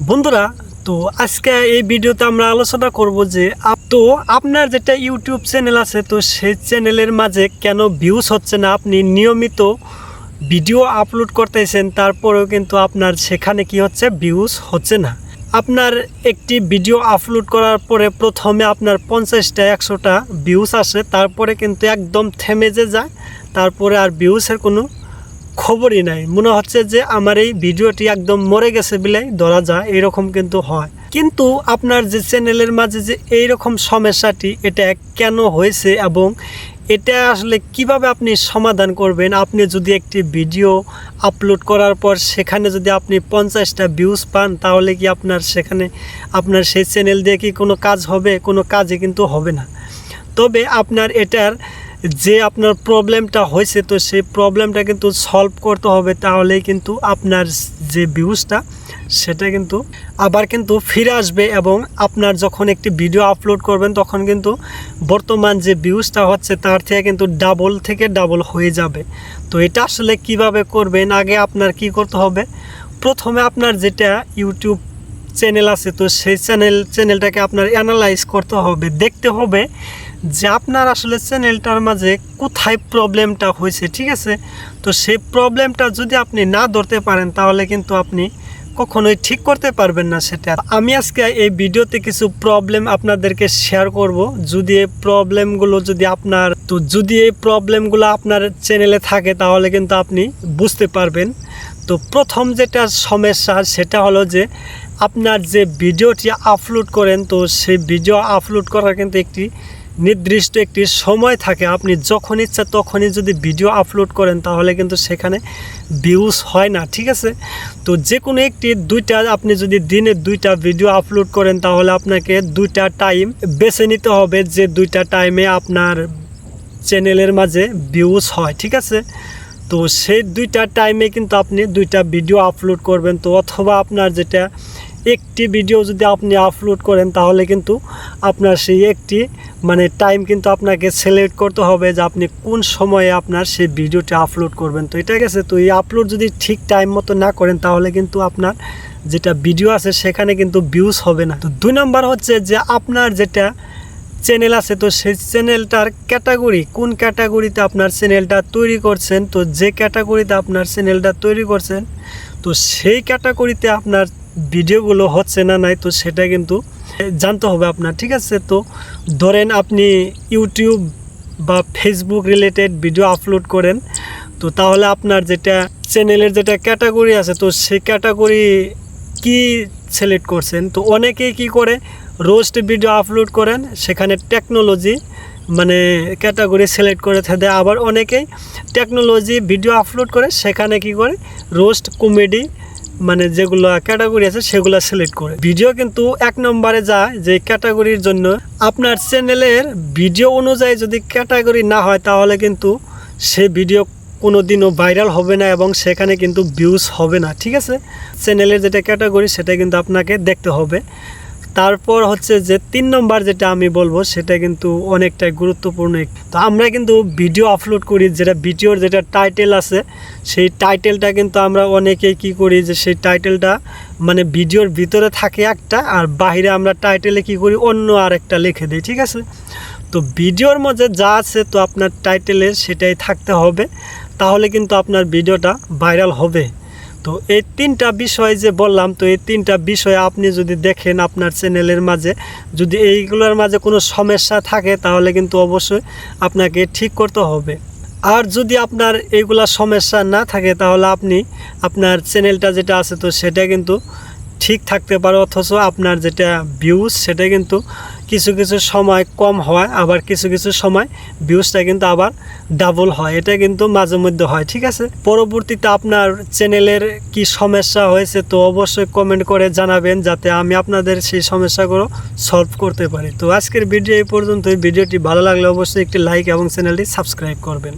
বন্ধুরা, তো আজকে এই ভিডিওতে আমরা আলোচনা করব যে আপনার যেটা ইউটিউব চ্যানেল আছে, তো সেই চ্যানেলের মাঝে কেন ভিউজ হচ্ছে না। আপনি নিয়মিত ভিডিও আপলোড করতেছেন, তারপরেও কিন্তু আপনার সেখানে কি হচ্ছে, ভিউজ হচ্ছে না। আপনার একটি ভিডিও আপলোড করার পরে প্রথমে আপনার 50টা 100টা ভিউজ আসে, তারপরে কিন্তু একদম থেমে যায়, তারপরে আর ভিউজের কোনো খবরই নাই। মনে হচ্ছে যে আমার এই ভিডিওটি একদম মরে গেছে বলে ধরা যায়, এরকম কিন্তু হয়। কিন্তু আপনার যে চ্যানেলের মাঝে যে এইরকম সমস্যাটি, এটা কেন হয়েছে এবং এটা আসলে কিভাবে আপনি সমাধান করবেন। আপনি যদি একটি ভিডিও আপলোড করার পর সেখানে যদি আপনি 50টা ভিউজ পান, তাহলে কি আপনার সেখানে আপনার সেই চ্যানেল দিয়ে কি কোনো কাজ হবে? কোনো কাজই কিন্তু হবে না। তবে আপনার এটার যে আপনার প্রবলেমটা হয়েছে, তো সেই প্রবলেমটা কিন্তু সলভ করতে হবে, তাহলেই কিন্তু আপনার যে ভিউজটা সেটা কিন্তু আবার কিন্তু ফিরে আসবে। এবং আপনার যখন একটি ভিডিও আপলোড করবেন, তখন কিন্তু বর্তমান যে ভিউজটা হচ্ছে তার থেকে কিন্তু ডাবল থেকে ডাবল হয়ে যাবে। তো এটা আসলে কিভাবে করবেন, আগে আপনার কি করতে হবে, প্রথমে আপনার যেটা ইউটিউব চ্যানেল আছে, তো সেই চ্যানেলটাকে আপনার অ্যানালাইজ করতে হবে, দেখতে হবে যে আপনার আসলে চ্যানেলটার মাঝে কোথায় প্রবলেমটা হয়েছে। ঠিক আছে, তো সেই প্রবলেমটা যদি আপনি না ধরতে পারেন, তাহলে কিন্তু আপনি কখনোই ঠিক করতে পারবেন না সেটা। আমি আজকে এই ভিডিওতে কিছু প্রবলেম আপনাদেরকে শেয়ার করব। যদি এই প্রবলেমগুলো যদি এই প্রবলেমগুলো আপনার চ্যানেলে থাকে, তাহলে কিন্তু আপনি বুঝতে পারবেন। তো প্রথম যেটা সমস্যা, সেটা হলো যে আপনার যে ভিডিওটি আপলোড করেন, তো সেই ভিডিও আপলোড করার কিন্তু একটি নির্দিষ্ট একটি সময় থাকে। আপনি যখন ইচ্ছা তখনই যদি ভিডিও আপলোড করেন, তাহলে কিন্তু সেখানে ভিউজ হয় না। ঠিক আছে, তো যে কোনো দুইটা আপনি যদি দিনে 2টা ভিডিও আপলোড করেন, তাহলে আপনাকে 2টা টাইম বেছে নিতে হবে, যে 2টা টাইমে আপনার চ্যানেলের মাঝে ভিউজ হয়। ঠিক আছে, তো সেই 2টা টাইমে কিন্তু আপনি 2টা ভিডিও আপলোড করবেন। তো অথবা আপনার যেটা একটি ভিডিও যদি আপনি আপলোড করেন, তাহলে কিন্তু আপনার সেই একটি টাইম কিন্তু আপনাকে সিলেক্ট করতে হবে যে আপনি কোন সময়ে আপনার সেই ভিডিওটি আপলোড করবেন। তো এটা গেছে, তো এই আপলোড যদি ঠিক টাইম মতো না করেন, তাহলে কিন্তু আপনার যেটা ভিডিও আছে সেখানে কিন্তু ভিউজ হবে না। তো 2 নম্বর হচ্ছে যে আপনার যেটা চ্যানেল আছে, তো সেই চ্যানেলটার ক্যাটাগরি, কোন ক্যাটাগরিতে আপনার চ্যানেলটা তৈরি করছেন। তো যে ক্যাটাগরিতে আপনার চ্যানেলটা তৈরি করছেন, তো সেই ক্যাটাগরিতে আপনার ভিডিওগুলো হচ্ছে না নাই, তো সেটা কিন্তু জানতে হবে আপনার। ঠিক আছে, তো ধরেন আপনি ইউটিউব বা ফেসবুক রিলেটেড ভিডিও আপলোড করেন, তো তাহলে আপনার যেটা চ্যানেলের যেটা ক্যাটাগরি আছে, তো সেই ক্যাটাগরি কি সিলেক্ট করছেন। তো অনেকেই কি করে, রোস্ট ভিডিও আপলোড করেন, সেখানে টেকনোলজি ক্যাটাগরি সিলেক্ট করে থাকে। আবার অনেকেই টেকনোলজি ভিডিও আপলোড করে, সেখানে কি করে, রোস্ট, কমেডি যেগুলো ক্যাটাগরি আছে সেগুলো সিলেক্ট করে। ভিডিও কিন্তু 1 নম্বরে যায় যে ক্যাটাগরির জন্য। আপনার চ্যানেলের ভিডিও অনুযায়ী যদি ক্যাটাগরি না হয়, তাহলে কিন্তু সে ভিডিও কোনো দিনও ভাইরাল হবে না এবং সেখানে কিন্তু ভিউজ হবে না। ঠিক আছে, চ্যানেলের যেটা ক্যাটাগরি সেটা কিন্তু আপনাকে দেখতে হবে। তারপর হচ্ছে যে 3 নম্বর যেটা আমি বলবো, সেটা কিন্তু অনেকটাই গুরুত্বপূর্ণ। তো আমরা কিন্তু ভিডিও আপলোড করি, যেটা ভিডিওর যেটা টাইটেল আছে, সেই টাইটেলটা কিন্তু আমরা অনেকেই কি করি, যে সেই টাইটেলটা ভিডিওর ভিতরে থাকে একটা, আর বাইরে আমরা টাইটেলে কি করি, অন্য আরেকটা লিখে দিই। ঠিক আছে, তো ভিডিওর মধ্যে যা আছে, তো আপনার টাইটেলে সেটাই থাকতে হবে, তাহলে কিন্তু আপনার ভিডিওটা ভাইরাল হবে। তো এই 3টা বিষয় যে বললাম, তো এই 3টা বিষয় আপনি যদি দেখেন আপনার চ্যানেলের মাঝে, যদি এইগুলোর মাঝে কোনো সমস্যা থাকে, তাহলে কিন্তু অবশ্যই আপনাকে ঠিক করতে হবে। আর যদি আপনার এইগুলা সমস্যা না থাকে, তাহলে আপনি আপনার চ্যানেলটা যেটা আছে, তো সেটা কিন্তু ঠিক থাকতে পারে, অথচ আপনার যেটা ভিউজ সেটা কিন্তু কিছু কিছু সময় কম হয়, আবার কিছু কিছু সময় ভিউজটা কিন্তু আবার ডাবল হয়। এটা কিন্তু মাঝে মধ্যে হয়। ঠিক আছে, পরবর্তীতে আপনার চ্যানেলের কি সমস্যা হয়েছে, তো অবশ্যই কমেন্ট করে জানাবেন, যাতে আমি আপনাদের সেই সমস্যাগুলো সলভ করতে পারি। তো আজকের ভিডিও এই পর্যন্ত। ভিডিওটি ভালো লাগলে অবশ্যই একটি লাইক এবং চ্যানেলটি সাবস্ক্রাইব করবেন।